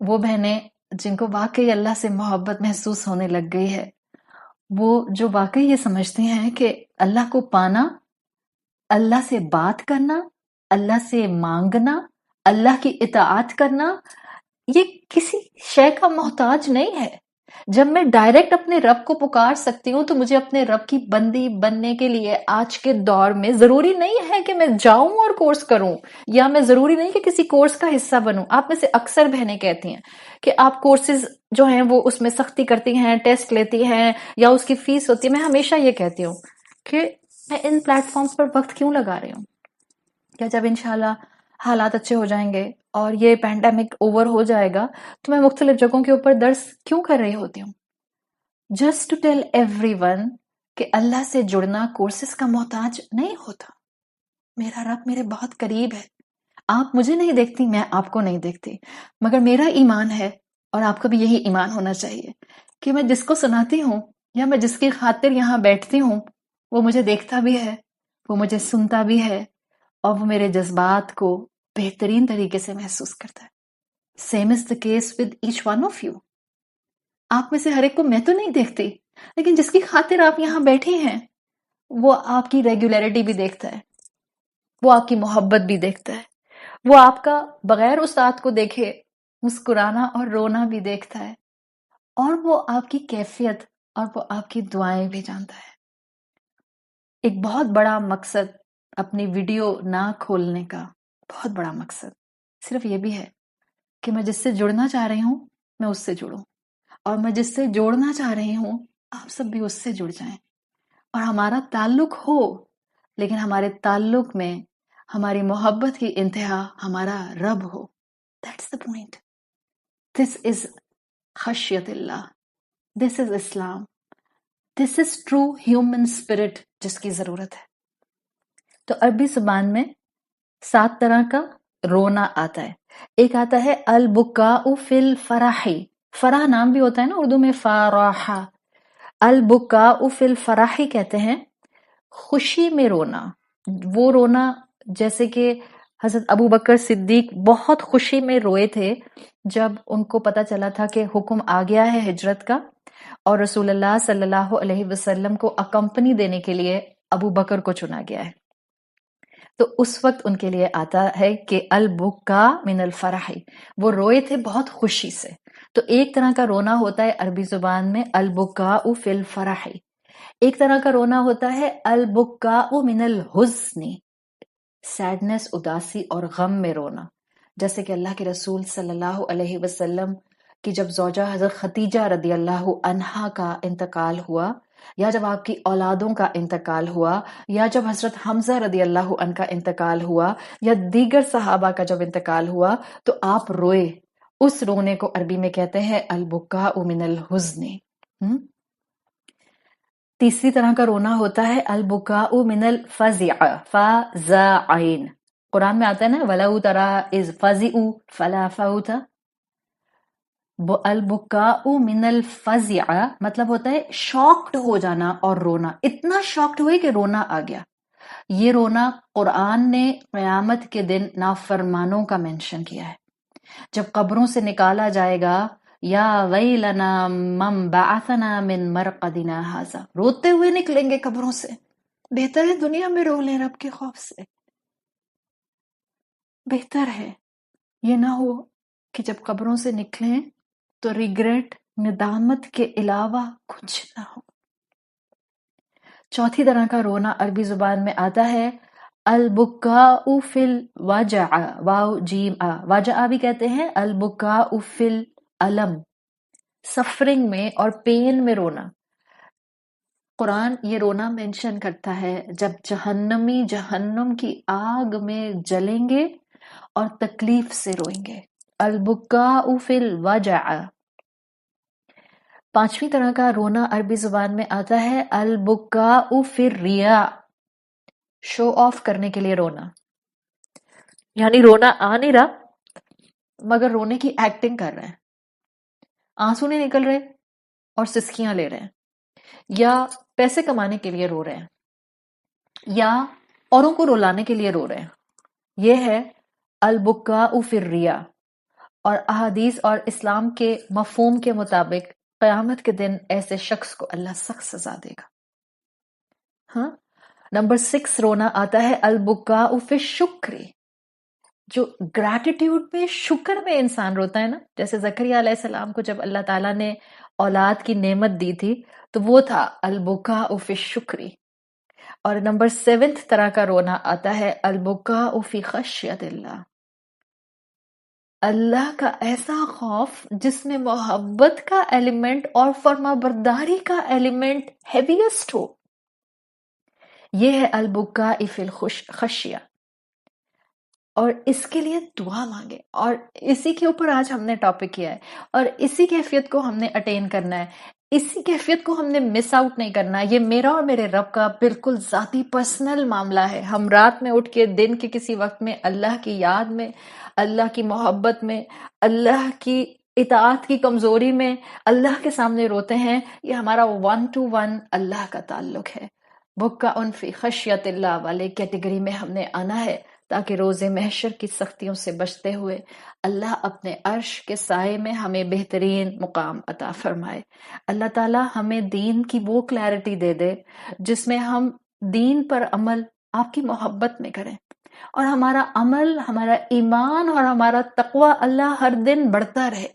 وہ بہنیں جن کو واقعی اللہ سے محبت محسوس ہونے لگ گئی ہے، وہ جو واقعی یہ سمجھتی ہیں کہ اللہ کو پانا، اللہ سے بات کرنا، اللہ سے مانگنا، اللہ کی اطاعت کرنا، یہ کسی شے کا محتاج نہیں ہے۔ جب میں ڈائریکٹ اپنے رب کو پکار سکتی ہوں تو مجھے اپنے رب کی بندی بننے کے لیے آج کے دور میں ضروری نہیں ہے کہ میں جاؤں اور کورس کروں، یا میں ضروری نہیں کہ کسی کورس کا حصہ بنوں۔ آپ میں سے اکثر بہنیں کہتی ہیں کہ آپ کورسز جو ہیں وہ اس میں سختی کرتی ہیں، ٹیسٹ لیتی ہیں، یا اس کی فیس ہوتی ہے۔ میں ہمیشہ یہ کہتی ہوں کہ میں ان پلیٹ فارمز پر وقت کیوں لگا رہی ہوں؟ کیا جب انشاءاللہ حالات اچھے ہو جائیں گے اور یہ پینڈیمک اوور ہو جائے گا تو میں مختلف جگہوں کے اوپر درس کیوں کر رہی ہوتی ہوں؟ Just to tell everyone کہ اللہ سے جڑنا کورسز کا محتاج نہیں ہوتا۔ میرا رب میرے بہت قریب ہے۔ آپ مجھے نہیں دیکھتی، میں آپ کو نہیں دیکھتی، مگر میرا ایمان ہے، اور آپ کا بھی یہی ایمان ہونا چاہیے، کہ میں جس کو سناتی ہوں یا میں جس کی خاطر یہاں بیٹھتی ہوں وہ مجھے دیکھتا بھی ہے، وہ مجھے سنتا بھی ہے، اور وہ میرے جذبات کو بہترین طریقے سے محسوس کرتا ہے۔ Same is the case with each one of you. آپ میں سے ہر ایک کو میں تو نہیں دیکھتی، لیکن جس کی خاطر آپ یہاں بیٹھے ہیں وہ آپ کی ریگولیرٹی بھی دیکھتا ہے، وہ آپ کی محبت بھی دیکھتا ہے، وہ آپ کا بغیر استاد کو دیکھے مسکرانا اور رونا بھی دیکھتا ہے، اور وہ آپ کی کیفیت اور وہ آپ کی دعائیں بھی جانتا ہے۔ ایک بہت بڑا مقصد اپنی ویڈیو نہ کھولنے کا، بہت بڑا مقصد صرف یہ بھی ہے کہ میں جس سے جڑنا چاہ رہی ہوں میں اس سے جڑوں، اور میں جس سے جوڑنا چاہ رہی ہوں آپ سب بھی اس سے جڑ جائیں، اور ہمارا تعلق ہو، لیکن ہمارے تعلق میں ہماری محبت کی انتہا ہمارا رب ہو۔ That's the point۔ This is خشیت اللہ، this is Islam, this is true human spirit جس کی ضرورت ہے۔ تو عربی زبان میں 7 طرح کا رونا آتا ہے۔ ایک آتا ہے البکاء فی الفرح، فرح نام بھی ہوتا ہے نا اردو میں، فرح، البکاء فی الفرح کہتے ہیں خوشی میں رونا۔ وہ رونا جیسے کہ حضرت ابو بکر صدیق بہت خوشی میں روئے تھے جب ان کو پتا چلا تھا کہ حکم آ گیا ہے ہجرت کا، اور رسول اللہ صلی اللہ علیہ وسلم کو اکمپنی دینے کے لیے ابو بکر کو چنا گیا ہے۔ تو اس وقت ان کے لیے آتا ہے کہ البکا من الفرح، وہ روئے تھے بہت خوشی سے. تو ایک طرح کا رونا ہوتا ہے عربی زبان میں البکاء فی الفرح، ایک طرح کا رونا ہوتا ہے البکاء من الحزن، سیڈنس، اداسی اور غم میں رونا. جیسے کہ اللہ کے رسول صلی اللہ علیہ وسلم کی جب زوجہ حضرت خدیجہ رضی اللہ عنہا کا انتقال ہوا، یا جب آپ کی اولادوں کا انتقال ہوا، یا جب حضرت حمزہ رضی اللہ عنہ کا انتقال ہوا، یا دیگر صحابہ کا جب انتقال ہوا، تو آپ روئے. اس رونے کو عربی میں کہتے ہیں البکاء من الحزن. تیسری طرح کا رونا ہوتا ہے البکاء من الفزع، فزعین. قرآن میں آتا ہے نا وَلَوْ تَرَىٰ إِذْ فَزِعُوا فَلَا فَوْتَ. البکاء من الفزع مطلب ہوتا ہے شاکڈ ہو جانا اور رونا، اتنا شاکڈ ہوئے کہ رونا آ گیا. یہ رونا قرآن نے قیامت کے دن نافرمانوں کا مینشن کیا ہے. جب قبروں سے نکالا جائے گا یا ویلنا من بعثنا من مرقدنا ھذا، روتے ہوئے نکلیں گے قبروں سے. بہتر ہے دنیا میں رو لیں رب کے خوف سے، بہتر ہے یہ نہ ہو کہ جب قبروں سے نکلیں تو ریگریٹ، ندامت کے علاوہ کچھ نہ ہو. چوتھی طرح کا رونا عربی زبان میں آتا ہے البکاء فی الوجع، واو جیم آ، وجع بھی کہتے ہیں. البکاء فی الالم، سفرنگ میں اور پین میں رونا. قرآن یہ رونا مینشن کرتا ہے جب جہنمی جہنم کی آگ میں جلیں گے اور تکلیف سے روئیں گے. البکاء فی الوجع. پانچویں طرح کا رونا عربی زبان میں آتا ہے البکاء فی الریاء، شو آف کرنے کے لیے رونا. یعنی رونا آ نہیں رہا مگر رونے کی ایکٹنگ کر رہے ہیں، آنسو نہیں نکل رہے اور سسکیاں لے رہے ہیں، یا پیسے کمانے کے لیے رو رہے ہیں، یا اوروں کو رلانے کے لیے رو رہے ہیں. یہ ہے البکاء فی الریاء. اور احادیث اور اسلام کے مفہوم کے مطابق قیامت کے دن ایسے شخص کو اللہ سخت سزا دے گا. ہاں. نمبر 6 رونا آتا ہے البکاء فی الشکر، جو گریٹیٹیوڈ میں، شکر میں انسان روتا ہے نا. جیسے زکریا علیہ السلام کو جب اللہ تعالیٰ نے اولاد کی نعمت دی تھی تو وہ تھا البکاء فی الشکر. اور نمبر 7 طرح کا رونا آتا ہے البکاء فی خشیت اللہ، اللہ کا ایسا خوف جس میں محبت کا ایلیمنٹ اور فرما برداری کا ایلیمنٹ ہیویسٹ ہو. یہ ہے البکاء فی الخشیہ. اور اس کے لیے دعا مانگے، اور اسی کے اوپر آج ہم نے ٹاپک کیا ہے، اور اسی کیفیت کو ہم نے اٹین کرنا ہے، اسی کیفیت کو ہم نے مس آؤٹ نہیں کرنا. یہ میرا اور میرے رب کا بالکل ذاتی پرسنل معاملہ ہے. ہم رات میں اٹھ کے دن کے کسی وقت میں اللہ کی یاد میں، اللہ کی محبت میں، اللہ کی اطاعت کی کمزوری میں اللہ کے سامنے روتے ہیں. یہ ہمارا 1 to 1 اللہ کا تعلق ہے. بکا ان فی خشیت اللہ والے کیٹیگری میں ہم نے آنا ہے تاکہ روز محشر کی سختیوں سے بچتے ہوئے اللہ اپنے عرش کے سائے میں ہمیں بہترین مقام عطا فرمائے. اللہ تعالی ہمیں دین کی وہ کلیرٹی دے دے جس میں ہم دین پر عمل آپ کی محبت میں کریں، اور ہمارا عمل، ہمارا ایمان اور ہمارا تقوی اللہ ہر دن بڑھتا رہے.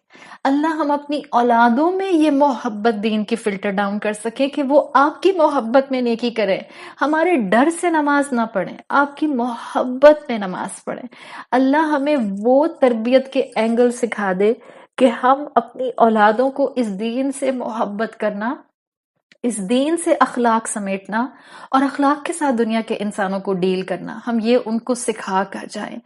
اللہ ہم اپنی اولادوں میں یہ محبت دین کی فلٹر ڈاؤن کر سکیں کہ وہ آپ کی محبت میں نیکی کریں، ہمارے ڈر سے نماز نہ پڑھیں، آپ کی محبت میں نماز پڑھیں. اللہ ہمیں وہ تربیت کے اینگل سکھا دے کہ ہم اپنی اولادوں کو اس دین سے محبت کرنا، اس دین سے اخلاق سمیٹنا اور اخلاق کے ساتھ دنیا کے انسانوں کو ڈیل کرنا، ہم یہ ان کو سکھا کر جائیں.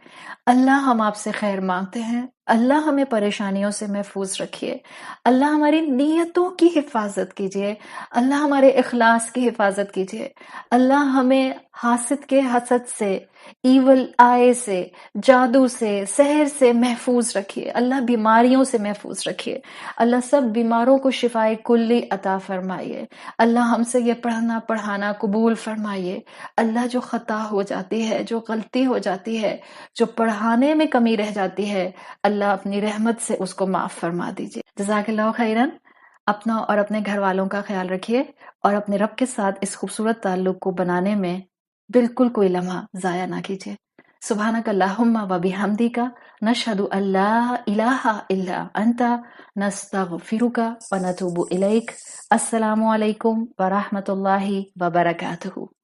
اللہ ہم آپ سے خیر مانگتے ہیں، اللہ ہمیں پریشانیوں سے محفوظ رکھیے، اللہ ہماری نیتوں کی حفاظت کیجیے، اللہ ہمارے اخلاص کی حفاظت کیجیے، اللہ ہمیں حاسد کے حسد سے، ایول آئے سے، جادو سے، سحر سے محفوظ رکھیے، اللہ بیماریوں سے محفوظ رکھیے، اللہ سب بیماروں کو شفائے کلی عطا فرمائیے. اللہ ہم سے یہ پڑھنا پڑھانا قبول فرمائیے. اللہ جو خطا ہو جاتی ہے، جو غلطی ہو جاتی ہے، جو پڑھانے میں کمی رہ جاتی ہے، اللہ اپنی رحمت سے اس کو معاف فرما دیجیے. جزاک اللہ خیرن. اپنا اور اپنے گھر والوں کا خیال رکھیے اور اپنے رب کے ساتھ اس خوبصورت تعلق کو بنانے میں بالکل کوئی لمحہ ضائع نہ کیجیے. سبحانک اللہم و بحمدک نشہد ان لا الہ الا انت نستغفرک و نتوب الیک. السلام علیکم ورحمۃ اللہ وبرکاتہ.